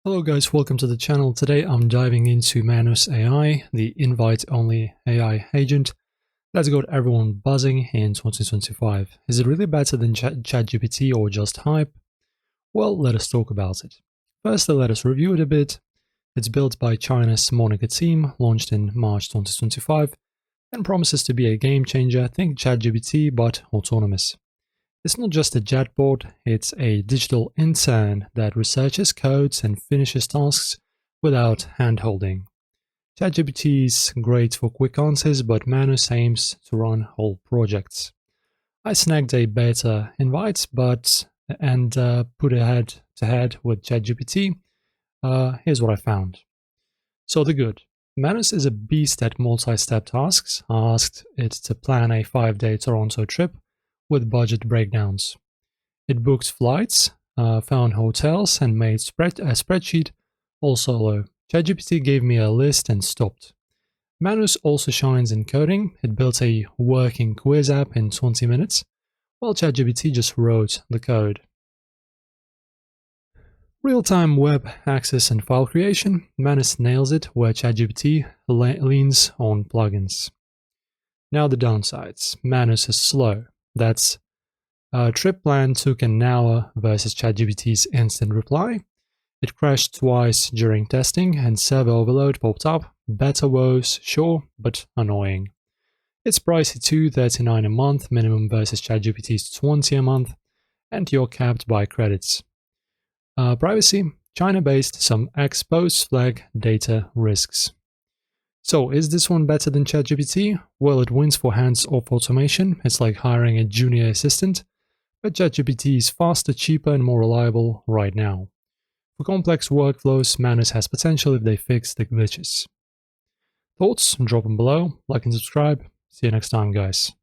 Hello guys, welcome to the channel. Today I'm diving into Manus AI, the invite-only AI agent that's got everyone buzzing in 2025. Is it really better than ChatGPT or just hype? Well, let us talk about it. First, let us review it a bit. It's built by China's Monica team, launched in March 2025, and promises to be a game changer. Think ChatGPT, but autonomous. It's not just a chatbot, it's a digital intern that researches codes and finishes tasks without hand-holding. ChatGPT is great for quick answers, but Manus aims to run whole projects. I snagged a beta invite, and put it head-to-head with ChatGPT. Here's what I found. So the good. Manus is a beast at multi-step tasks. I asked it to plan a 5-day Toronto trip with budget breakdowns. It booked flights, found hotels, and made a spreadsheet all solo. ChatGPT gave me a list and stopped. Manus also shines in coding. It built a working quiz app in 20 minutes, while ChatGPT just wrote the code. Real-time web access and file creation. Manus nails it where ChatGPT leans on plugins. Now the downsides. Manus is slow. That's trip plan took an hour versus ChatGPT's instant reply. It crashed twice during testing and server overload popped up. Better woes, sure, but annoying. It's pricey too, $39 a month minimum versus ChatGPT's $20 a month, and you're capped by credits. Privacy, China-based, some expos flag data risks. So, is this one better than ChatGPT? Well, it wins for hands-off automation. It's like hiring a junior assistant. But ChatGPT is faster, cheaper, and more reliable right now. For complex workflows, Manus has potential if they fix the glitches. Thoughts? Drop them below. Like and subscribe. See you next time, guys.